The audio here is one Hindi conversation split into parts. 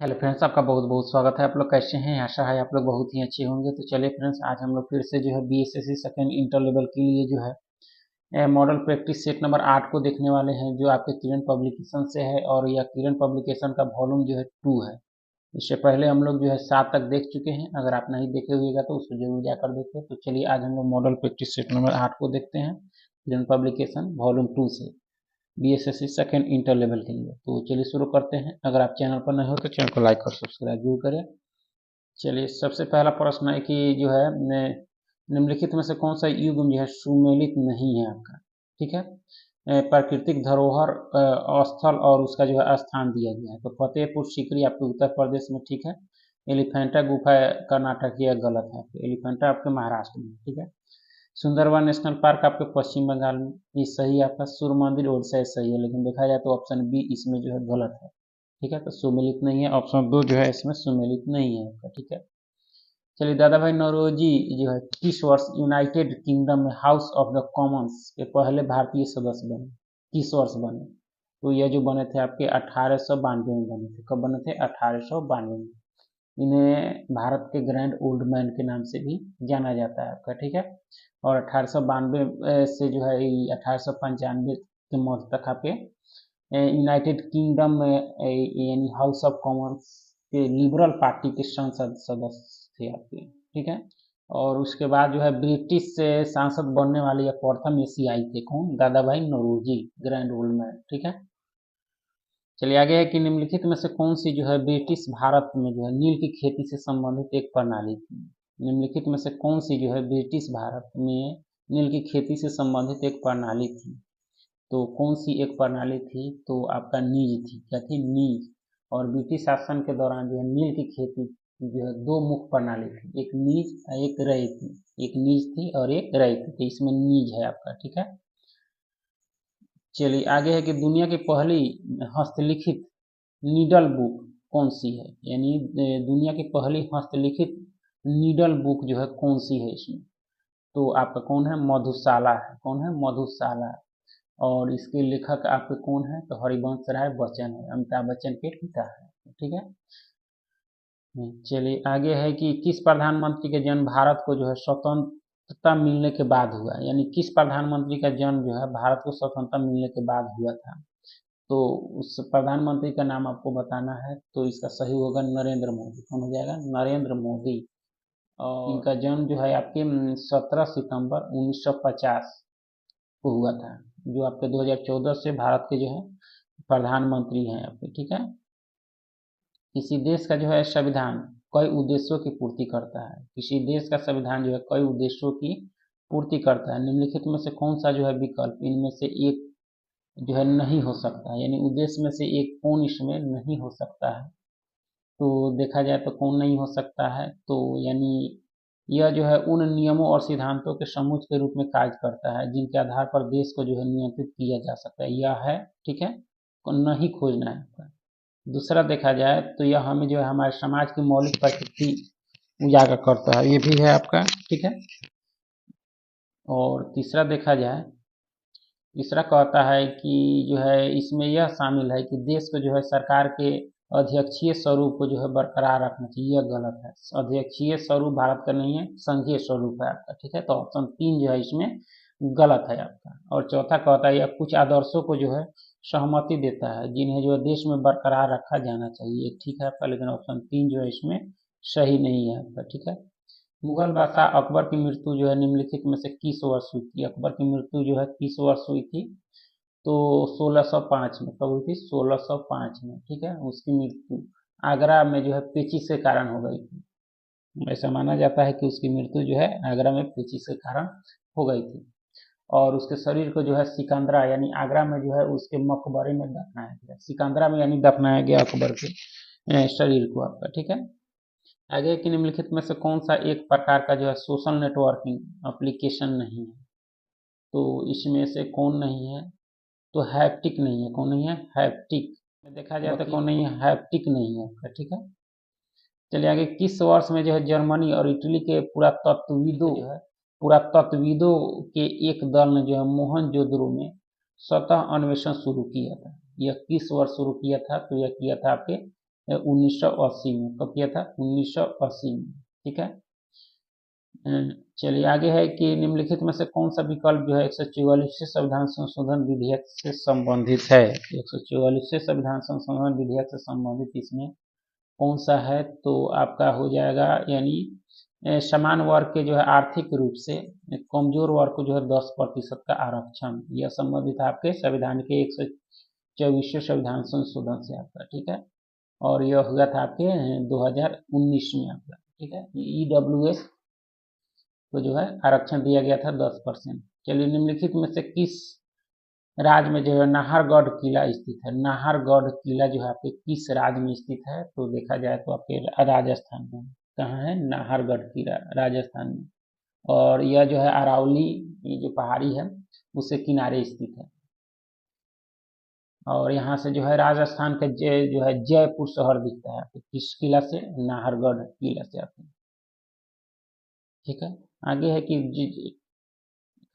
हेलो फ्रेंड्स, आपका बहुत बहुत स्वागत है। आप लोग कैसे हैं? आशा है आप लोग बहुत ही अच्छे होंगे। तो चलिए फ्रेंड्स, आज हम लोग फिर से जो है बीएसएससी सेकेंड इंटर लेवल के लिए जो है मॉडल प्रैक्टिस सेट नंबर 8 को देखने वाले हैं, जो आपके किरण पब्लिकेशन से है। और यह किरण पब्लिकेशन का वॉल्यूम जो है 2 है। इससे पहले हम लोग जो है 7 तक देख चुके हैं। अगर आप नहीं देखे हुएगा तो उसको जरूर जाकर देखें। तो चलिए आज हम लोग मॉडल प्रैक्टिस सेट नंबर 8 को देखते हैं, किरण पब्लिकेशन वॉल्यूम 2 से, बीएसएससी सेकेंड इंटर लेवल के लिए। तो चलिए शुरू करते हैं। अगर आप चैनल पर नए हो तो चैनल को लाइक और सब्सक्राइब जरूर करें। चलिए, सबसे पहला प्रश्न है कि जो है निम्नलिखित में से कौन सा युग जो है सुमेलित नहीं है आपका। ठीक है। प्राकृतिक धरोहर स्थल और उसका जो है स्थान दिया गया है। तो फतेहपुर सीकरी आपके उत्तर प्रदेश में, ठीक है। एलिफेंटा गुफा कर्नाटक, यह गलत है। एलिफेंटा आपके महाराष्ट्र में, ठीक है। सुंदरवन नेशनल पार्क आपके पश्चिम बंगाल में, ये सही है आपका। सूर्य मंदिर ओडिशा सही है, लेकिन देखा जाए तो ऑप्शन बी इसमें जो है गलत है। ठीक है, तो सुमेलित नहीं है। ऑप्शन 2 जो है इसमें सुमेलित नहीं है आपका। ठीक है। चलिए, दादा भाई नौरोजी जो है किस वर्ष यूनाइटेड किंगडम में हाउस ऑफ द कॉमन्स के पहले भारतीय सदस्य बने? किस वर्ष बने? तो यह जो बने थे आपके 1892 में बने थे। कब बने थे? 1892 में। इन्हें भारत के ग्रैंड ओल्ड मैन के नाम से भी जाना जाता है आपका। ठीक है। और 1892 से जो है 1895 के मध्य तक आपके यूनाइटेड किंगडम में यानी हाउस ऑफ कॉमन्स के लिबरल पार्टी के संसद सदस्य थे आपके। ठीक है। और उसके बाद जो है ब्रिटिश से सांसद बनने वाले या प्रथम एशियाई थे कौन? दादा भाई नौरोजी, ग्रैंड ओल्ड मैन। ठीक है। चलिए आगे है कि निम्नलिखित में से कौन सी जो है ब्रिटिश भारत में जो है नील की खेती से संबंधित एक प्रणाली थी? निम्नलिखित में से कौन सी जो है ब्रिटिश भारत में नील की खेती से संबंधित एक प्रणाली थी? तो कौन सी एक प्रणाली थी? तो आपका नीज थी। क्या थी? नीज। और ब्रिटिश शासन के दौरान जो है नील की खेती जो है दो मुख्य प्रणाली थी, एक नीज और एक रई थी। एक नीज थी और एक रई थी, तो इसमें नीज है आपका। ठीक है। चलिए आगे है कि दुनिया की पहली हस्तलिखित नीडल बुक कौन सी है? यानी दुनिया की पहली हस्तलिखित नीडल बुक जो है कौन सी है इसमें? तो आपका कौन है? मधुशाला है। कौन है? मधुशाला। और इसके लेखक आपके कौन है? तो हरिवंश राय बच्चन है, अमिताभ बच्चन के पिता है। ठीक है। चलिए आगे है कि किस प्रधानमंत्री का जन्म भारत को जो है स्वतंत्रता मिलने के बाद हुआ? यानी किस प्रधानमंत्री का जन्म जो है भारत को स्वतंत्रता मिलने के बाद हुआ था? तो उस प्रधानमंत्री का नाम आपको बताना है। तो इसका सही होगा नरेंद्र मोदी। कौन हो जाएगा? नरेंद्र मोदी। और इनका जन्म जो है आपके 17 सितंबर 1950 को हुआ था, जो आपके 2014 से भारत के जो है प्रधानमंत्री हैं आपके। ठीक है। किसी देश का जो है संविधान कई उद्देश्यों की पूर्ति करता है? किसी देश का संविधान जो है कई उद्देश्यों की पूर्ति करता है। निम्नलिखित में से कौन सा जो है विकल्प इनमें से एक जो है नहीं हो सकता है? यानी उद्देश्य में से एक कौन इसमें नहीं हो सकता है? तो देखा जाए तो कौन नहीं हो सकता है? तो यानी यह जो है उन नियमों और सिद्धांतों के समूह के रूप में कार्य करता है जिनके आधार पर देश को जो है नियंत्रित किया जा सकता है। यह है। ठीक है। को नहीं खोजना है आपका। दूसरा देखा जाए तो यह हमें जो है हमारे समाज की मौलिक प्रकृति उजागर करता है, ये भी है आपका। ठीक है। और तीसरा देखा जाए, तीसरा कहता है कि जो है इसमें यह शामिल है कि देश को जो है सरकार के अध्यक्षीय स्वरूप को जो है बरकरार रखना चाहिए। यह गलत है। अध्यक्षीय स्वरूप भारत का नहीं है, संघीय स्वरूप है आपका। ठीक है। तो ऑप्शन 3 जो है इसमें गलत है आपका। और चौथा कहता है यह कुछ आदर्शों को जो है सहमति देता है जिन्हें जो है देश में बरकरार रखा जाना चाहिए। ठीक है आपका, लेकिन ऑप्शन 3 जो है इसमें सही नहीं है आपका। ठीक है। मुगल बादशाह अकबर की मृत्यु जो है निम्नलिखित में से किस वर्ष हुई थी? अकबर की मृत्यु जो है किस वर्ष हुई थी? तो 1605 में। कब हुई थी? 1605 में। ठीक है। उसकी मृत्यु आगरा में जो है पेचिश के कारण हो गई थी। ऐसा माना जाता है कि उसकी मृत्यु जो है आगरा में पेचिश के कारण हो गई थी। और उसके शरीर को जो है सिकंदरा यानी आगरा में जो है उसके मकबरे में दफनाया गया। सिकंदरा में यानी दफनाया गया अकबर के शरीर को आपका। ठीक है। आगे की निम्नलिखित में से कौन सा एक प्रकार का जो है सोशल नेटवर्किंग एप्लीकेशन नहीं है? तो इसमें से कौन नहीं है? तो हैप्टिक नहीं है। कौन नहीं है? हैप्टिक। देखा जाए तो कौन नहीं है? हैप्टिक नहीं है आपका। ठीक है। चलिए आगे, किस वर्ष में जो है जर्मनी और इटली के पुरातत्वविदों के एक दल ने जो है मोहनजोदड़ो में सतह अन्वेषण शुरू किया था? यह किस वर्ष शुरू किया था? तो यह किया था आपके 1980 में। कब किया था? 1980 में। ठीक है। चलिए आगे है कि निम्नलिखित में से कौन सा विकल्प जो है 144वें संविधान संशोधन विधेयक से संबंधित है? 144वें संविधान संशोधन विधेयक से संबंधित इसमें कौन सा है? तो आपका हो जाएगा यानी समान वर्ग के जो है आर्थिक रूप से कमजोर वर्ग को जो है 10% का आरक्षण, यह संबंधित आपके संविधान के 124वें संविधान संशोधन से आपका। ठीक है। और यह हुआ था आपके 2019 में आपका। ठीक है। EWS को जो है आरक्षण दिया गया था 10%। चलिए निम्नलिखित में से किस राज्य में जो है नाहरगढ़ किला स्थित है? नाहरगढ़ किला जो है आपके किस राज्य में स्थित है? तो देखा जाए तो आपके राजस्थान में। कहाँ है? नाहरगढ़ किला राजस्थान में। और यह जो है अरावली, ये जो पहाड़ी है उसके किनारे स्थित है। और यहाँ से जो है राजस्थान का जो है जयपुर शहर दिखता है आपको। किस किला से? नाहरगढ़ किला से आपको। ठीक है। आगे है कि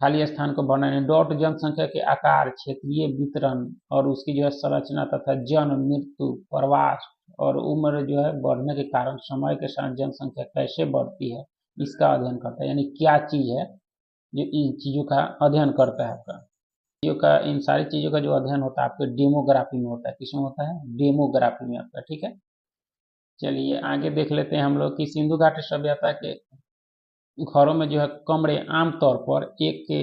खाली स्थान को बनाने डॉट जनसंख्या के आकार, क्षेत्रीय वितरण और उसकी जो है संरचना तथा जन्म, मृत्यु, प्रवास और उम्र जो है बढ़ने के कारण समय के साथ जनसंख्या कैसे बढ़ती है इसका अध्ययन करता है। यानी क्या चीज है जो इन चीजों का अध्ययन करता है आपका। चीजों का, इन सारी चीजों का जो अध्ययन होता है आपके डेमोग्राफी में होता है। किसमें होता है? डेमोग्राफी में आपका। ठीक है। चलिए आगे देख लेते हैं हम लोग कि सिंधु घाटी सभ्यता के घरों में जो है कमरे आमतौर पर एक के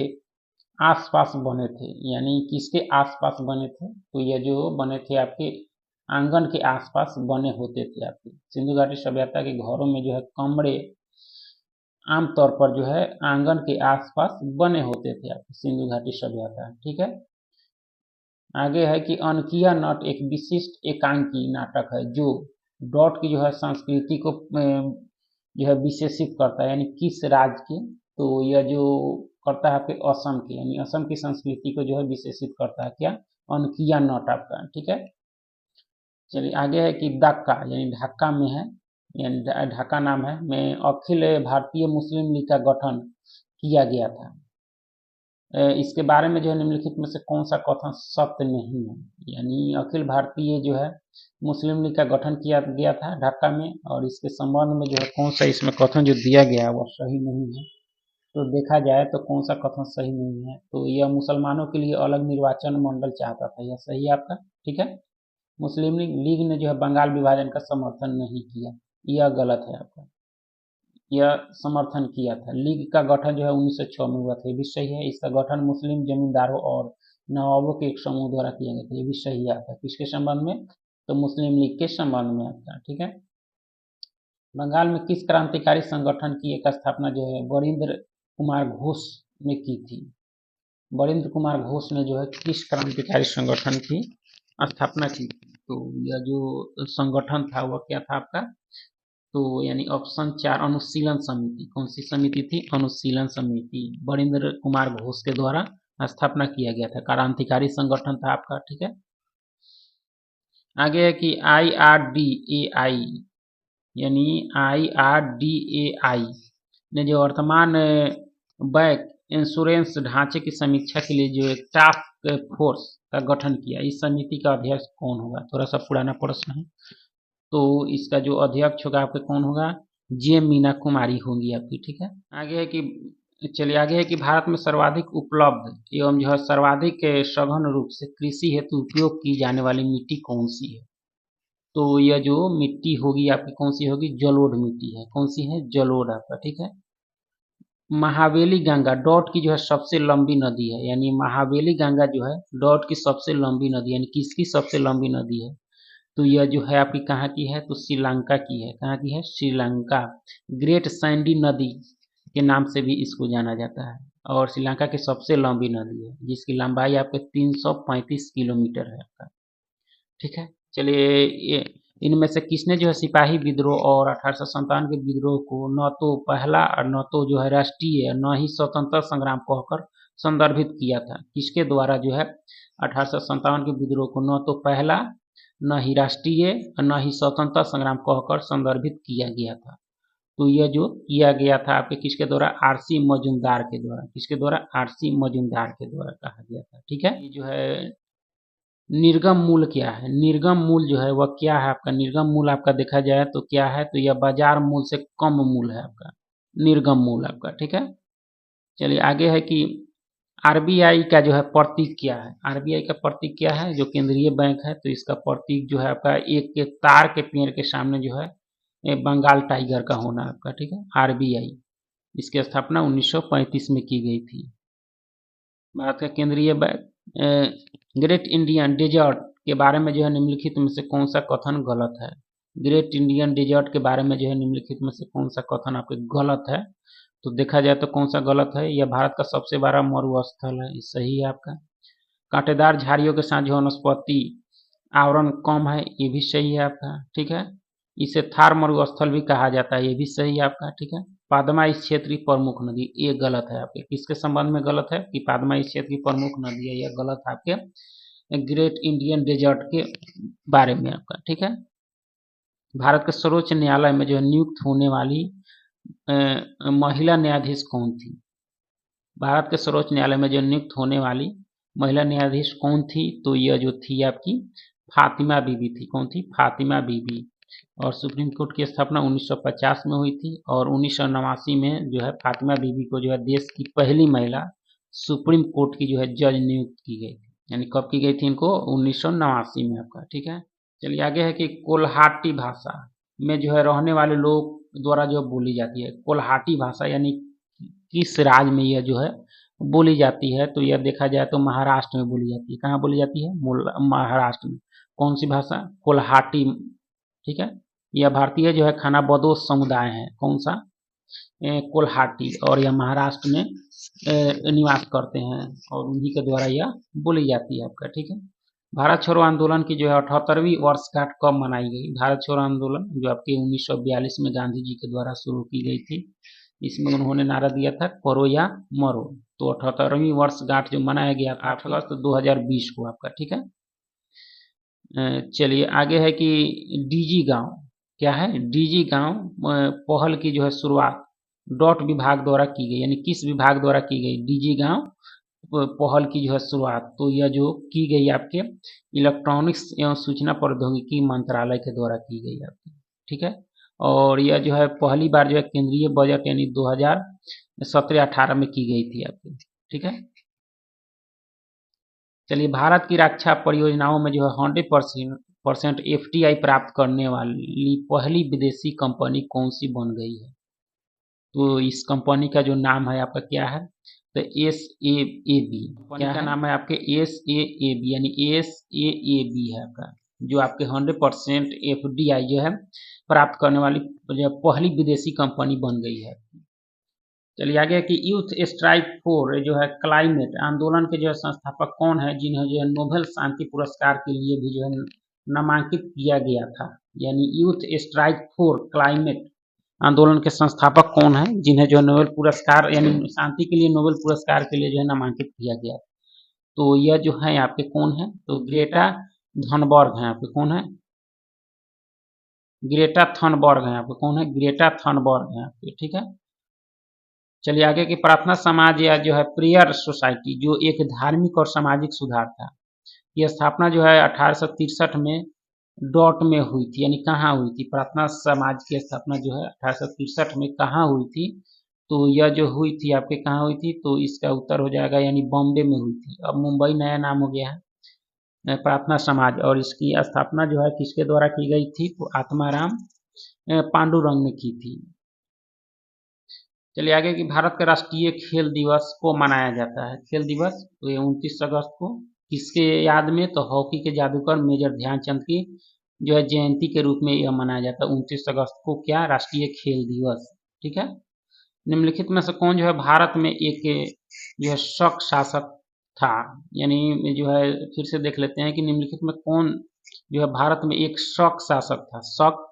आसपास बने थे। यानी किसके आसपास बने थे? तो ये जो बने थे आपके आंगन के आसपास बने होते थे आपके। सिंधु घाटी सभ्यता के घरों में जो है कमरे आमतौर पर जो है आंगन के आसपास बने होते थे आपकी सिंधु घाटी सभ्यता। ठीक है। आगे है कि अनकिया नट एक विशिष्ट एकांकी नाटक है जो डॉट की जो है संस्कृति को जो है विशेषित करता है। यानी किस राज्य के? तो यह जो करता है आपके असम के, यानी असम की संस्कृति को जो है विशेषित करता है। क्या? अनकिया नट आपका। ठीक है। चलिए आगे है कि ढाका, यानी ढाका में है, यानी ढाका नाम है में अखिल भारतीय मुस्लिम लीग का गठन किया गया था। इसके बारे में जो है निम्नलिखित में से कौन सा कथन सत्य नहीं है? यानी अखिल भारतीय जो है मुस्लिम लीग का गठन किया गया था ढाका में, और इसके संबंध में जो है कौन सा इसमें कथन जो दिया गया है वह सही नहीं है। तो देखा जाए तो कौन सा कथन सही नहीं है? तो यह मुसलमानों के लिए अलग निर्वाचन मंडल चाहता था, यह सही है आपका। ठीक है। मुस्लिम लीग ने जो है बंगाल विभाजन का समर्थन नहीं किया, यह गलत है आपका। यह समर्थन किया था। लीग का गठन जो है 1906 में हुआ था, ये भी सही है। इसका गठन मुस्लिम जमींदारों और नवाबों के एक समूह द्वारा किया गया था, ये भी सही है आपका। किसके संबंध में? तो मुस्लिम लीग के संबंध में आपका। ठीक है। बंगाल में किस क्रांतिकारी संगठन की एक स्थापना जो है बरिंद्र कुमार घोष ने की थी? बरिंद्र कुमार घोष ने जो है किस क्रांतिकारी संगठन की स्थापना की थी? तो यह जो संगठन था वह क्या था आपका? तो यानी ऑप्शन 4 अनुशीलन समिति। कौन सी समिति थी? अनुशीलन समिति। बरिंद्र कुमार घोष के द्वारा स्थापना किया गया था, क्रांतिकारी संगठन था आपका। ठीक है। आगे है कि IRDAI, यानी IRDAI ने जो वर्तमान बैक इंश्योरेंस ढांचे की समीक्षा के लिए जो एक टास्क फोर्स का गठन किया, इस समिति का अध्यक्ष कौन होगा? थोड़ा सा पुराना प्रश्न है। तो इसका जो अध्यक्ष होगा आपके कौन होगा? जे मीना कुमारी होंगी आपकी। ठीक है। आगे है कि चलिए आगे है कि भारत में सर्वाधिक उपलब्ध एवं जो है सर्वाधिक सघन रूप से कृषि हेतु उपयोग की जाने वाली मिट्टी कौन सी है? तो यह जो मिट्टी होगी आपकी कौन सी होगी? जलोढ़ मिट्टी है। कौन सी है? जलोढ़ आपका। ठीक है। महावेली गंगा डॉट की जो है सबसे लंबी नदी है। यानी महावेली गंगा जो है डॉट की सबसे लंबी नदी, यानी किसकी सबसे लंबी नदी है? तो यह जो है आपकी कहाँ की है? तो श्रीलंका की है। कहाँ की है? श्रीलंका। ग्रेट सैंडी नदी के नाम से भी इसको जाना जाता है, और श्रीलंका की सबसे लंबी नदी है जिसकी लंबाई आपके 335 किलोमीटर है आपका। ठीक है। चलिए इनमें से किसने जो है सिपाही विद्रोह और 1857 के विद्रोह को न तो पहला और न तो जो है राष्ट्रीय न ही स्वतंत्रता संग्राम कहकर संदर्भित किया था? किसके द्वारा जो है 1857 के विद्रोह को न तो पहला, न ही राष्ट्रीय और न ही स्वतंत्रता संग्राम कहकर संदर्भित किया गया था? तो यह जो किया गया था आपके किसके द्वारा? आरसी मजूमदार के द्वारा। किसके द्वारा? आरसी मजूमदार के द्वारा कहा गया था। ठीक है। ये जो है निर्गम मूल्य क्या है, निर्गम मूल्य जो है वह क्या है आपका, निर्गम मूल्य आपका देखा जाए तो क्या है, तो यह बाजार मूल्य से कम मूल्य है आपका निर्गम मूल्य आपका, ठीक है। चलिए आगे है कि आरबीआई का जो है प्रतीक क्या है, आरबीआई का प्रतीक क्या है, जो केंद्रीय बैंक है तो इसका प्रतीक जो है आपका एक के तार के पेड़ के सामने जो है बंगाल टाइगर का होना आपका, ठीक है। आरबीआई, इसकी स्थापना 1935 में की गई थी। भारत का केंद्रीय बैंक। ग्रेट इंडियन डेजर्ट के बारे में जो है निम्नलिखित में से कौन सा कथन गलत है, ग्रेट इंडियन डेजर्ट के बारे में जो है निम्नलिखित में से कौन सा कथन आपके गलत है, तो देखा जाए तो कौन सा गलत है, यह भारत का सबसे बड़ा मरुस्थल है, ये सही है आपका। कांटेदार झाड़ियों के साथ जो वनस्पति आवरण कम है, ये भी सही है आपका, ठीक है। इसे थार मरुस्थल भी कहा जाता है, ये भी सही है आपका, ठीक है। पादमा इस क्षेत्र की प्रमुख नदी, ये गलत है आपके, किसके संबंध में गलत है कि पादमा इस क्षेत्र की प्रमुख नदी है, यह गलत है आपके ग्रेट इंडियन डेजर्ट के बारे में आपका, ठीक है। भारत के सर्वोच्च न्यायालय में जो है नियुक्त होने वाली महिला न्यायाधीश कौन थी, भारत के सर्वोच्च न्यायालय में जो नियुक्त होने वाली महिला न्यायाधीश कौन थी, तो यह जो थी आपकी फातिमा बीबी थी, कौन थी, फातिमा बीबी। और सुप्रीम कोर्ट की स्थापना 1950 में हुई थी और 1989 में जो है फातिमा बीबी को जो है देश की पहली महिला सुप्रीम कोर्ट की जो है जज नियुक्त की गई थी, यानी कब की गई थी इनको, 1989 में आपका, ठीक है। चलिए आगे है कि कोल्हाटी भाषा में जो है रहने वाले लोग द्वारा जो बोली जाती है, कोल्हाटी भाषा यानी किस राज्य में यह जो है बोली जाती है, तो यह देखा जाए तो महाराष्ट्र में बोली जाती है, कहाँ बोली जाती है, महाराष्ट्र में। कौन सी भाषा, कोल्हाटी, ठीक है। यह भारतीय जो है खानाबदोश समुदाय है, कौन सा, कोल्हाटी, और यह महाराष्ट्र में निवास करते हैं और उन्हीं के द्वारा यह बोली जाती है आपका, ठीक है। भारत छोड़ो आंदोलन की जो है 78वीं वर्षगांठ कब मनाई गई, भारत छोड़ो आंदोलन जो आपके 1942 में गांधी जी के द्वारा शुरू की गई थी, इसमें उन्होंने नारा दिया था करो या मरो, तो 78वीं वर्षगांठ जो मनाया गया 8 अगस्त 2020 को आपका, ठीक है। चलिए आगे है कि डीजी गांव क्या है, डीजी गांव पहल की जो है शुरुआत डॉट विभाग द्वारा की गई, यानी किस विभाग द्वारा की गई, डीजी गांव पहल की जो है शुरुआत, तो यह जो की गई आपके इलेक्ट्रॉनिक्स एवं सूचना प्रौद्योगिकी मंत्रालय के द्वारा की गई आपकी, ठीक है। और यह जो है पहली बार जो है केंद्रीय बजट यानी 2017-18 में की गई थी आपकी, ठीक है। चलिए भारत की रक्षा परियोजनाओं में जो है 100% FDI प्राप्त करने वाली पहली विदेशी कंपनी कौन सी बन गई है, तो इस कंपनी का जो नाम है आपका क्या है, तो SAAB, क्या का नाम है आपके SAAB, यानी SAAB है आपका, जो आपके 100% FDI जो है प्राप्त करने वाली जो पहली विदेशी कंपनी बन गई है। चलिए आगे कि यूथ स्ट्राइक फॉर जो है क्लाइमेट आंदोलन के जो है संस्थापक कौन है, जिन्हें जो है नोबेल शांति पुरस्कार के लिए भी जो है नामांकित किया गया था, यानी यूथ स्ट्राइक फॉर क्लाइमेट आंदोलन के संस्थापक कौन है, जिन्हें जो है नोबेल पुरस्कार यानी शांति के लिए नोबेल पुरस्कार के लिए जो है नामांकित किया गया, तो यह जो है आपके कौन है, तो ग्रेटा थनबर्ग है आपके, कौन है, ग्रेटा थनबर्ग है आपके, कौन है, ग्रेटा थनबर्ग है आपके, ठीक है। चलिए आगे की प्रार्थना समाज या जो है प्रेयर सोसाइटी जो एक धार्मिक और सामाजिक सुधार था, यह स्थापना जो है 1863 में डॉट में हुई थी, यानी कहाँ हुई थी, प्रार्थना समाज की स्थापना जो है 1863 में कहाँ हुई थी, तो यह जो हुई थी आपके कहाँ हुई थी, तो इसका उत्तर हो जाएगा यानी बॉम्बे में हुई थी, अब मुंबई नया नाम हो गया है प्रार्थना समाज, और इसकी स्थापना जो है किसके द्वारा की गई थी, तो आत्माराम पांडुरंग ने की थी। चलिए आगे कि भारत का राष्ट्रीय खेल दिवस को मनाया जाता है, खेल दिवस तो ये 29 अगस्त को किसके याद में, तो हॉकी के जादूगर मेजर ध्यानचंद की जो है जयंती के रूप में यह मनाया जाता है 29 अगस्त को, क्या, राष्ट्रीय खेल दिवस, ठीक है। निम्नलिखित में से कौन जो है भारत में एक जो है शक शासक था, यानी जो है फिर से देख लेते हैं कि निम्नलिखित में कौन जो है भारत में एक शक शासक था, शक,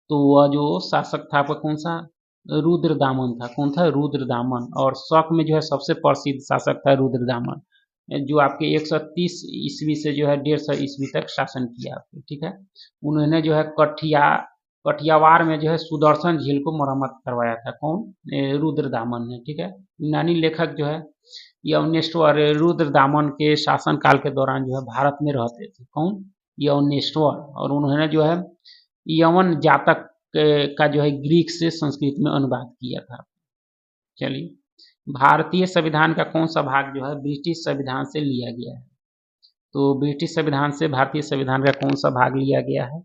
तो वह जो शासक था आपका कौन सा, रुद्रदामन था, कौन था, रुद्रदामन, और शक में जो है सबसे प्रसिद्ध शासक था रुद्रदामन, जो आपके 130 ईस्वी से जो है 150 ईस्वी तक शासन किया आपके, ठीक है। उन्होंने जो है कठिया कठियावाड़ में जो है सुदर्शन झील को मरम्मत करवाया था। कौन? रुद्रदामन ने। ठीक है, यूनानी लेखक जो है यवनेश्वर रुद्रदामन के शासनकाल के दौरान जो है भारत में रहते थे। कौन? यवनेश्वर। और उन्होंने जो है यवन जातक का जो है ग्रीक से संस्कृत में अनुवाद किया था। चलिए, भारतीय संविधान का कौन सा भाग जो है ब्रिटिश संविधान से लिया गया है? तो ब्रिटिश संविधान से भारतीय संविधान का कौन सा भाग लिया गया है?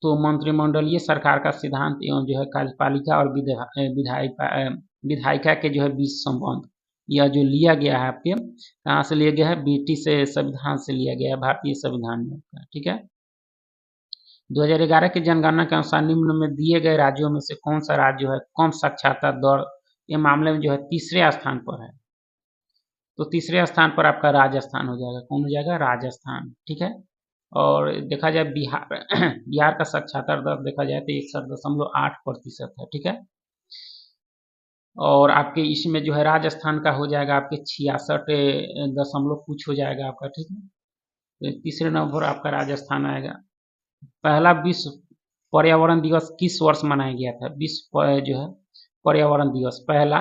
तो मंत्रिमंडलीय सरकार का सिद्धांत एवं जो है कार्यपालिका और विधायिका के जो है बीच संबंध, यह जो लिया गया है आपके कहाँ से लिया गया है? ब्रिटिश संविधान से लिया गया है, भारतीय संविधान में। ठीक है, 2011 की जनगणना के अनुसार निम्न में दिए गए राज्यों में से कौन सा राज्य जो है कम साक्षरता दर के मामले में जो है तीसरे स्थान पर है? तो तीसरे स्थान पर आपका राजस्थान हो जाएगा। कौन हो जाएगा? राजस्थान। ठीक है, और देखा जाए बिहार बिहार का साक्षरता दर देखा जाए तो 61.8% है। ठीक है, और आपके इसमें जो है राजस्थान का हो जाएगा आपके 66 कुछ हो जाएगा आपका। ठीक है, तो तीसरे नंबर आपका राजस्थान आएगा। पहला विश्व पर्यावरण दिवस किस वर्ष मनाया गया था? विश्व जो है पर्यावरण दिवस पहला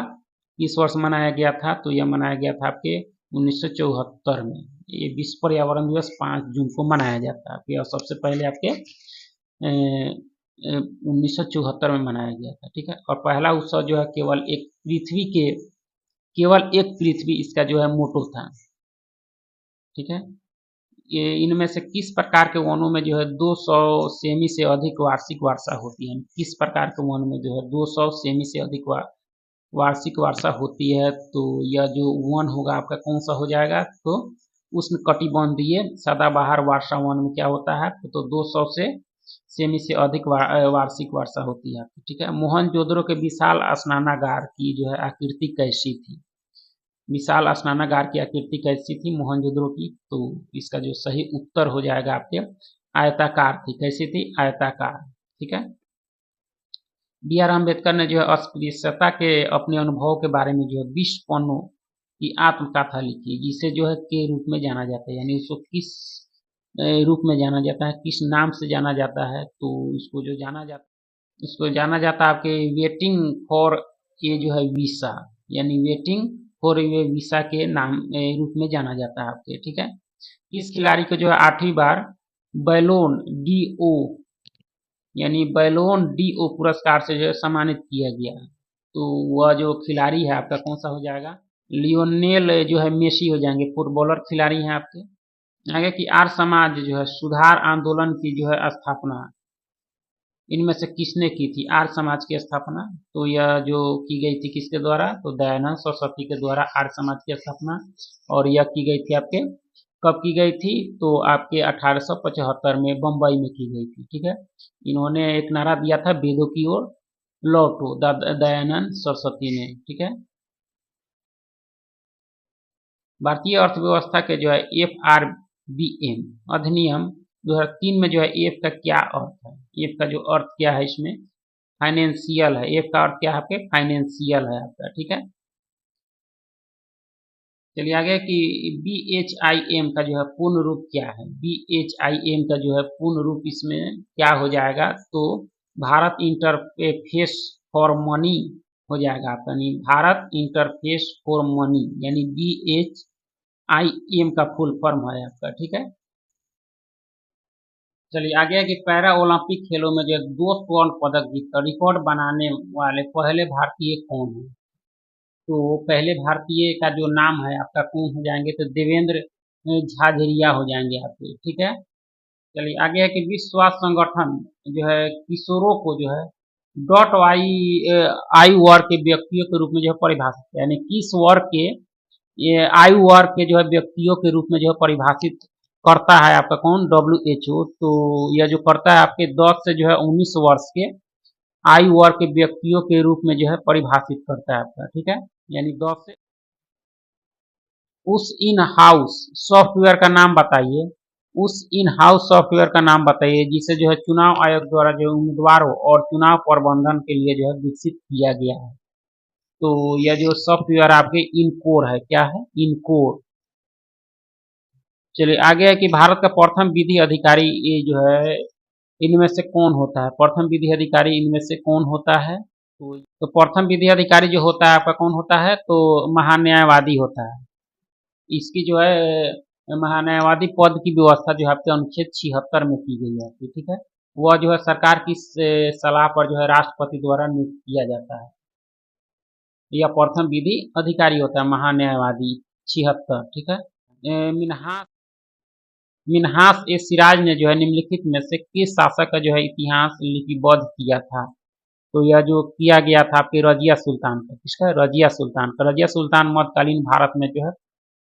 किस वर्ष मनाया गया था? तो यह मनाया गया था आपके 1974 में। ये विश्व पर्यावरण दिवस 5 जून को मनाया जाता है। और सबसे पहले आपके 1974 में मनाया गया था। ठीक है, और पहला उत्सव जो है केवल एक पृथ्वी इसका जो है मोटो था। ठीक है, ये इनमें से किस प्रकार के वनों में जो है 200 सेमी से अधिक वार्षिक वर्षा होती है? किस प्रकार के वन में जो है 200 सेमी से अधिक वार्षिक वर्षा होती है? तो यह जो वन होगा आपका कौन सा हो जाएगा? तो उष्णकटिबंधीय सदाबहार वर्षा वन में क्या होता है? तो 200 सेमी से अधिक वार्षिक वर्षा होती है। ठीक है, मोहनजोदड़ो के विशाल स्नानागार की जो है आकृति कैसी थी? विशाल स्नानागार की आकृति कैसी थी मोहनजोदड़ो की? तो इसका जो सही उत्तर हो जाएगा आपके आयताकार थी। कैसी थी? आयताकार। ठीक है, बी आर अम्बेडकर ने जो है अस्पृश्यता के अपने अनुभव के बारे में जो है 20 पन्नों की आत्मकथा लिखी, जिसे जो है के रूप में जाना जाता है, यानी उसको किस रूप में जाना जाता है, किस नाम से जाना जाता है? तो इसको जाना जाता है आपके वेटिंग फॉर ये जो है वीसा, यानी वेटिंग फॉर ये वीसा के नाम रूप में जाना जाता है आपके। ठीक है, इस खिलाड़ी को जो है 8वीं बार बैलोन डी ओ यानी बैलोन डी ओ पुरस्कार से जो है सम्मानित किया गया। तो वह जो खिलाड़ी है आपका कौन सा हो जाएगा? लियोनेल जो है मेसी हो जाएंगे, फुटबॉलर खिलाड़ी हैं आपके। आगे कि आर्य समाज जो है सुधार आंदोलन की जो है स्थापना इनमें से किसने की थी? आर्य समाज की स्थापना तो यह जो की गई थी किसके द्वारा? तो दयानंद सरस्वती के द्वारा आर्य समाज की स्थापना। और यह की गई थी आपके कब की गई थी? तो आपके 1875 में बम्बई में की गई थी। ठीक है, इन्होंने एक नारा दिया था वेदों की ओर लौटो, दयानंद सरस्वती ने। ठीक है, भारतीय अर्थव्यवस्था के जो है FRBM अधिनियम 2003 में जो है एफ का क्या अर्थ है? एफ का जो अर्थ क्या है इसमें? फाइनेंशियल है। एफ का अर्थ क्या है आपके? फाइनेंशियल है आपका। ठीक है, चलिए आगे कि BHIM का जो है पूर्ण रूप क्या है? BHIM का जो है पूर्ण रूप इसमें क्या हो जाएगा? तो भारत इंटरफेस फॉर मनी हो जाएगा आपका, यानी भारत इंटरफेस फॉर मनी, यानी BHIM का फुल फॉर्म है आपका। ठीक है, चलिए आगे है कि पैरा ओलंपिक खेलों में जो 2 स्वर्ण पदक जीतकर रिकॉर्ड बनाने वाले पहले भारतीय कौन है? तो पहले भारतीय का जो नाम है आपका कौन हो जाएंगे? तो देवेंद्र झाझरिया हो जाएंगे आपके। ठीक है, चलिए आगे है कि विश्व स्वास्थ्य संगठन जो है किशोरों को जो है डॉट आयु वर्ग के व्यक्तियों के रूप में जो है परिभाषित है, यानी किस वर्ग के ये आयु वर्ग के जो है व्यक्तियों के रूप में जो है परिभाषित करता है आपका कौन? WHO। तो यह जो करता है आपके 10 से जो है 19 वर्ष के आयु वर्ग के व्यक्तियों के रूप में जो है परिभाषित करता है आपका। ठीक है, यानी 10 से उस इन हाउस सॉफ्टवेयर का नाम बताइए। उस इन हाउस सॉफ्टवेयर का नाम बताइए जिसे जो है चुनाव आयोग द्वारा जो उम्मीदवारों और चुनाव प्रबंधन के लिए जो है विकसित किया गया है। तो यह जो सॉफ्टवेयर आपके इनकोर है, क्या है? इनकोर। चलिए आगे है कि भारत का प्रथम विधि अधिकारी ये जो है इनमें से कौन होता है? प्रथम विधि अधिकारी इनमें से कौन होता है? तो प्रथम विधि अधिकारी जो होता है आपका कौन होता है? तो महान्यायवादी होता है। इसकी जो है महान्यायवादी पद की व्यवस्था जो है आपके अनुच्छेद 76 में की गई है, ठीक है। वह जो है सरकार की सलाह पर जो है राष्ट्रपति द्वारा नियुक्त किया जाता है। यह प्रथम विधि अधिकारी होता है महान्यायवादी 76, ठीक है। मिन्हास मिन्हास ए सिराज ने जो है निम्नलिखित में से किस शासक का जो है इतिहास लिपिबद्ध किया था? तो यह जो किया गया था आपके रजिया सुल्तान का, किसका? रजिया सुल्तान का। रजिया सुल्तान मध्यकालीन भारत में जो है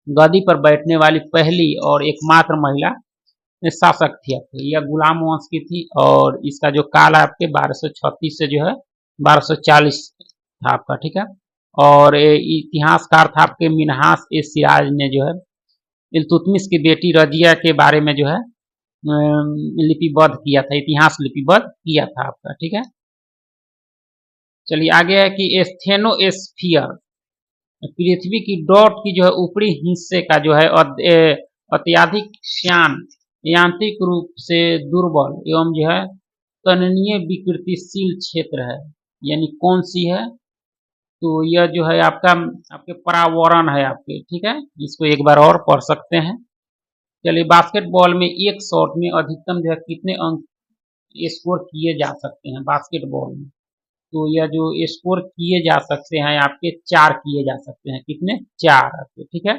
गद्दी पर बैठने वाली पहली और एकमात्र महिला शासक थी आपकी। यह गुलाम वंश की थी और इसका जो काल आपके 1236 से जो है 1240 था आपका, ठीक है। और इतिहासकार था आपके मिन्हास ए सिराज ने जो है इल्तुतमिश की बेटी रजिया के बारे में जो है लिपिबद्ध किया था, इतिहास लिपिबद्ध किया था आपका, ठीक है। चलिए आगे है कि एस्थेनोस्फीयर पृथ्वी की डॉट की जो है ऊपरी हिस्से का जो है अत्यधिक श्यान यांत्रिक रूप से दुर्बल एवं जो है तननीय विकृतिशील क्षेत्र है, यानी कौन सी है? तो यह जो है आपका आपके परावरण है आपके, ठीक है। इसको एक बार और पढ़ सकते हैं। चलिए बास्केटबॉल में एक शॉट में अधिकतम जो है कितने अंक स्कोर किए जा सकते हैं बास्केटबॉल में? तो यह जो स्कोर किए जा सकते हैं आपके 4 किए जा सकते हैं। कितने? 4 आपके, ठीक है।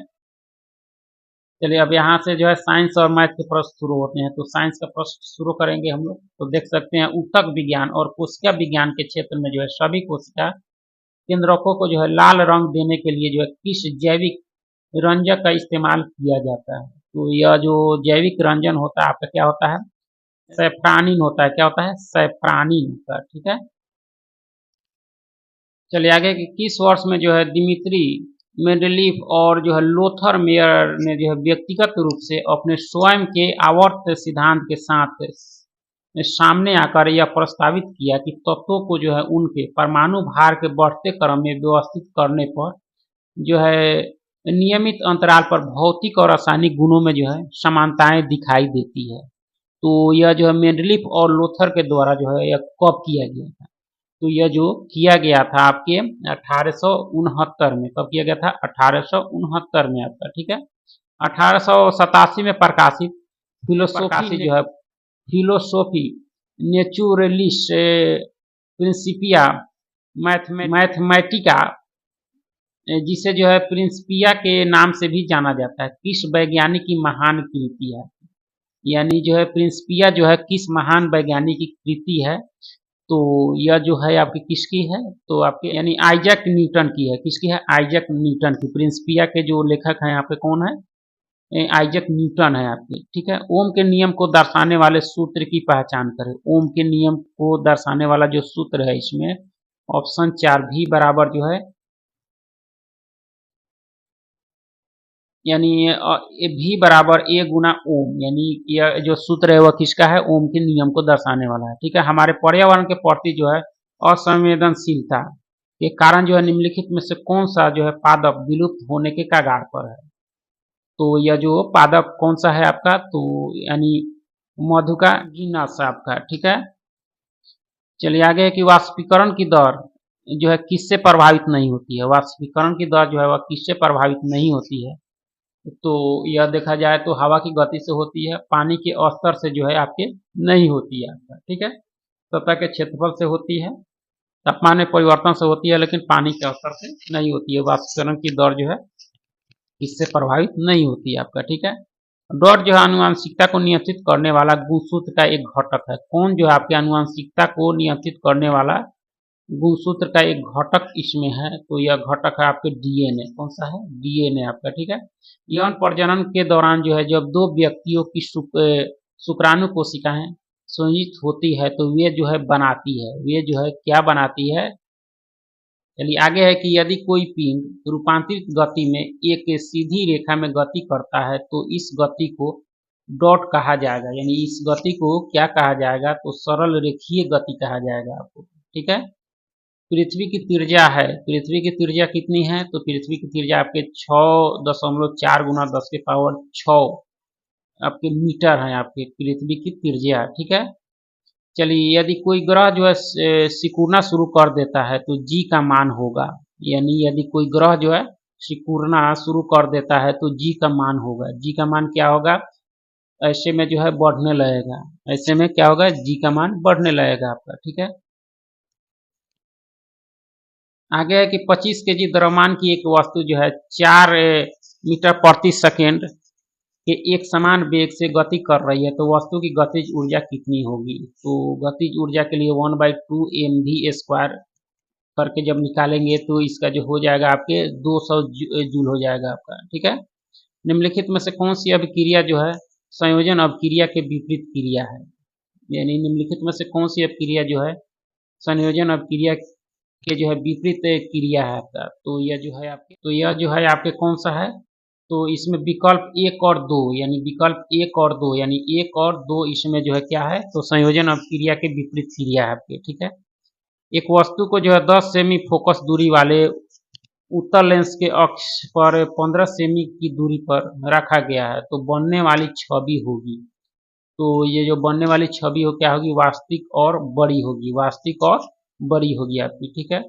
चलिए अब यहाँ से जो है साइंस और मैथ के प्रश्न शुरू होते हैं। तो साइंस का प्रश्न शुरू करेंगे हम लोग। तो देख सकते हैं ऊतक विज्ञान और कोशिका विज्ञान के क्षेत्र में जो है सभी कोशिका केंद्रकों को जो है लाल रंग देने के लिए जो है किस जैविक रंजक का इस्तेमाल किया जाता है? तो यह जो जैविक रंजन होता है आपका क्या होता है? सैफ्रानिन होता है। क्या होता है? सैफ्रानिन होता है, ठीक है। चलिए आगे कि किस वर्ष में जो है दिमित्री मेंडलीफ और जो है लोथर मेयर ने जो है व्यक्तिगत रूप से अपने स्वयं के आवर्त सिद्धांत के साथ सामने आकर यह प्रस्तावित किया कि तत्वों को जो है उनके परमाणु भार के बढ़ते क्रम में व्यवस्थित करने पर जो है नियमित अंतराल पर भौतिक और रासायनिक गुणों में जो है समानताएं दिखाई देती है। तो यह जो है मेंडलीफ और लोथर के द्वारा जो है यह कब किया गया था? तो यह जो किया गया था आपके 1869 में। कब किया गया था? 1869 में आपका, ठीक है। 1887 में प्रकाशित फिलोसोफी जो है फिलोसोफी नेचुरलिस प्रिंसिपिया मैथमेटिका जिसे जो है प्रिंसिपिया के नाम से भी जाना जाता है, किस वैज्ञानिक की महान कृति है? यानी जो है प्रिंसिपिया जो है किस महान वैज्ञानिक की कृति है? तो यह जो है आपकी किसकी है? तो आपके यानी आइजैक न्यूटन की है। किसकी है? आइजैक न्यूटन की। प्रिंसिपिया के जो लेखक हैं आपके कौन है? आइजैक न्यूटन है आपके, ठीक है। ओम के नियम को दर्शाने वाले सूत्र की पहचान करें। ओम के नियम को दर्शाने वाला जो सूत्र है इसमें ऑप्शन 4 भी बराबर जो है यानी भी बराबर ए गुना ओम, यानी यह जो सूत्र है वह किसका है? ओम के नियम को दर्शाने वाला है, ठीक है। हमारे पर्यावरण के प्रति जो है असंवेदनशीलता के कारण जो है निम्नलिखित में से कौन सा जो है पादप विलुप्त होने के कगार पर है? तो यह जो पादप कौन सा है आपका? तो यानी मधुका गिनस आपका, ठीक है। चलिए आगे है कि वाष्पीकरण की दर जो है किससे प्रभावित नहीं होती है? वाष्पीकरण की दर जो है वह किससे प्रभावित नहीं होती है? तो यह देखा जाए तो हवा की गति से होती है, पानी के स्तर से जो है आपके नहीं होती है आपका, ठीक है। सतह के क्षेत्रफल से होती है, तापमान में परिवर्तन से होती है, लेकिन पानी के स्तर से नहीं होती है। वाष्पीकरण की दर जो है इससे प्रभावित नहीं होती है आपका, ठीक है। डॉट जो है आनुवंशिकता को नियंत्रित करने वाला गुणसूत्र का एक घटक है। कौन जो है आपके आनुवंशिकता को नियंत्रित करने वाला गुणसूत्र का एक घटक इसमें है? तो यह घटक है आपके डीएनए। कौन सा है? डीएनए आपका, ठीक है। यौन प्रजनन के दौरान जो है जब दो व्यक्तियों की शुक्राणु कोशिकाएं संयुक्त होती है तो वे जो है बनाती है, वे जो है क्या बनाती है? चलिए आगे है कि यदि कोई पिंड रूपांतरित गति में एक सीधी रेखा में गति करता है तो इस गति को डॉट कहा जाएगा, यानी इस गति को क्या कहा जाएगा? तो सरल रेखीय गति कहा जाएगा आपको, ठीक है। पृथ्वी की त्रिज्या है, पृथ्वी की त्रिज्या कितनी है? तो पृथ्वी की त्रिज्या आपके 6.4 गुना 10 के पावर 6 आपके मीटर है आपके पृथ्वी की त्रिज्या, ठीक है। चलिए, यदि कोई ग्रह जो है सिकुड़ना शुरू कर देता है तो जी का मान होगा, यानी यदि कोई ग्रह जो है सिकुड़ना शुरू कर देता है तो जी का मान होगा। जी का मान क्या होगा? ऐसे में जो है बढ़ने लगेगा। ऐसे में क्या होगा? जी का मान बढ़ने लगेगा आपका, ठीक है। आगे है कि 25 केजी द्रव्यमान की एक वस्तु जो है 4 मीटर प्रति सेकेंड के एक समान वेग से गति कर रही है, तो वस्तु की गतिज ऊर्जा कितनी होगी? तो गतिज ऊर्जा के लिए 1/2 mv² करके जब निकालेंगे तो इसका जो हो जाएगा आपके 200 जूल हो जाएगा आपका, ठीक है। निम्नलिखित में से कौन सी अभिक्रिया जो है संयोजन अभिक्रिया के विपरीत क्रिया है? यानी निम्नलिखित में से कौन सी अभिक्रिया जो है संयोजन अभिक्रिया के जो है विपरीत क्रिया है आपका? तो यह जो है आपके कौन सा है? तो इसमें विकल्प 1 और 2, यानी विकल्प 1 और 2, यानी 1 और 2 इसमें जो है क्या है? तो संयोजन अभिक्रिया के विपरीत क्रिया है आपके, ठीक है। एक वस्तु को जो है 10 सेमी फोकस दूरी वाले उत्तल लेंस के अक्ष पर 15 सेमी की दूरी पर रखा गया है, तो बनने वाली छवि होगी। तो ये जो बनने वाली छवि हो क्या होगी? वास्तविक और बड़ी होगी, वास्तविक और बड़ी होगी आपकी, ठीक है।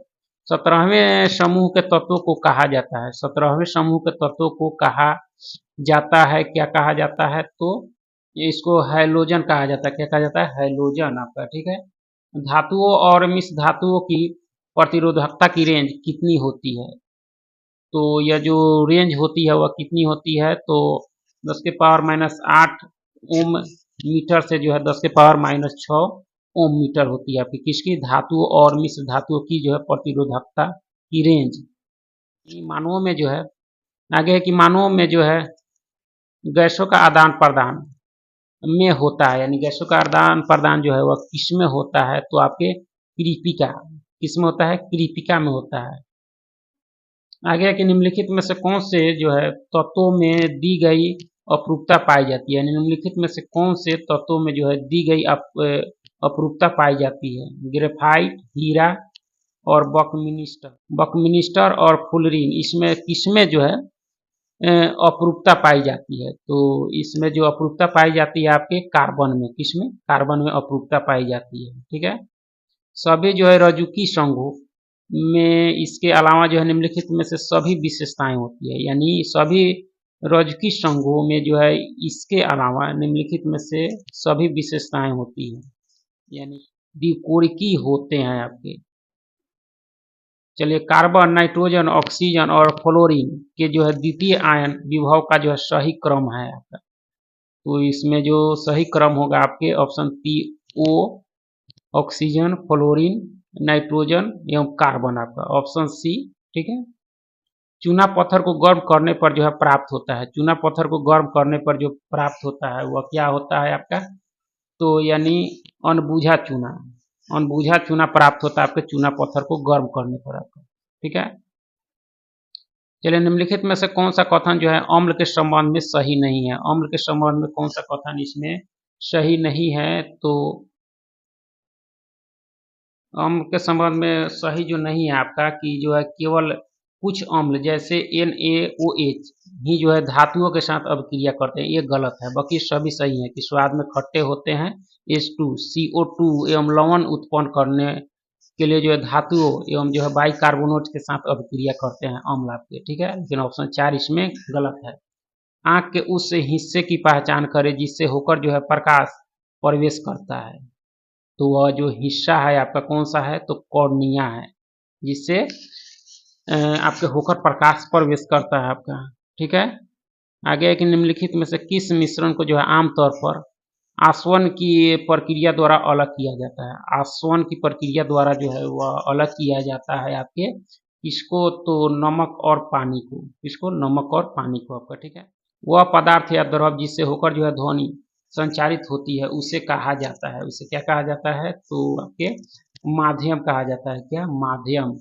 17वें समूह के तत्वों को कहा जाता है, 17वें समूह के तत्वों को कहा जाता है, क्या कहा जाता है? तो इसको हैलोजन कहा जाता है। क्या कहा जाता है? हैलोजन आपका, ठीक है। धातुओं और मिश्र धातुओं की प्रतिरोधकता की रेंज कितनी होती है? तो यह जो रेंज होती है वह कितनी होती है? तो 10 के पावर -8 ओम मीटर से जो है 10 के पावर -6 ओम मीटर होती है आपकी किसकी? धातुओं और मिश्र धातुओं की जो है प्रतिरोधकता की रेंज। मानवों में जो है आगे है कि मानवों में जो है गैसों का आदान प्रदान में होता है, यानी गैसों का आदान प्रदान जो है वह किस में होता है? तो आपके क्रीपिका, किस में होता है? क्रीपिका में होता है। आगे है कि निम्नलिखित में से कौन से जो है तत्वों में दी गई अपरूपता पाई जाती है? यानी निम्नलिखित में से कौन से तत्वों में जो है दी गई अपरूपता पाई जाती है? ग्रेफाइट, हीरा और बकमिनिस्टर और फुलरीन, इसमें किसमें जो है अपरूपता पाई जाती है? तो इसमें जो अपरूपता पाई जाती है आपके कार्बन में, किसमें? कार्बन में अपरूपता पाई जाती है, ठीक है। सभी जो है रजुकी संघों में इसके अलावा जो है निम्नलिखित में से सभी विशेषताएं होती है, यानी सभी रजुकी संघों में जो है इसके अलावा निम्नलिखित में से सभी विशेषताएं होती हैं, यानी द्विकोरिकी होते हैं आपके। चलिए, कार्बन, नाइट्रोजन, ऑक्सीजन और फ्लोरीन के जो है द्वितीय आयन विभव का जो है सही क्रम है आपका। तो इसमें जो सही क्रम होगा आपके option PO, oxygen, fluorine, nitrogen एवं कार्बन आपका ऑप्शन C, ठीक है। चूना पत्थर को गर्म करने पर जो है प्राप्त होता है, चूना पत्थर को गर्म करने पर जो प्राप्त होता है वह क्या होता है आपका? तो यानी अनबूझा चूना, अनबूझा चूना प्राप्त होता है आपके चूना पत्थर को गर्म करने पर आपका, ठीक है। चलिए, निम्नलिखित में से कौन सा कथन जो है अम्ल के संबंध में सही नहीं है? अम्ल के संबंध में कौन सा कथन इसमें सही नहीं है? तो अम्ल के संबंध में सही जो नहीं है आपका कि जो है केवल कुछ अम्ल जैसे NaOH ही जो है धातुओं के साथ अभिक्रिया करते हैं, ये गलत है। बाकी सभी सही है कि स्वाद में खट्टे होते हैं, H2 CO2 एवं लवण उत्पन्न करने के लिए जो है धातुओं एवं जो है बाइकार्बोनेट के साथ अभिक्रिया करते हैं अम्ल आपके, ठीक है। लेकिन ऑप्शन 4 इसमें गलत है। आँख के उस हिस्से की पहचान करें जिससे होकर जो है प्रकाश प्रवेश करता है, तो वह जो हिस्सा है आपका कौन सा है? तो कॉर्निया है, जिससे आपके होकर प्रकाश प्रवेश करता है आपका, ठीक है। आगे है कि निम्नलिखित में से किस मिश्रण को जो है आमतौर पर आसवन की प्रक्रिया द्वारा अलग किया जाता है? आसवन की प्रक्रिया द्वारा जो है वह अलग किया जाता है आपके इसको, तो नमक और पानी को, इसको नमक और पानी को आपका, ठीक है। वह पदार्थ या द्रव जिससे होकर जो है ध्वनि संचारित होती है उसे कहा जाता है, उसे क्या कहा जाता है? तो आपके माध्यम कहा जाता है, क्या? माध्यम,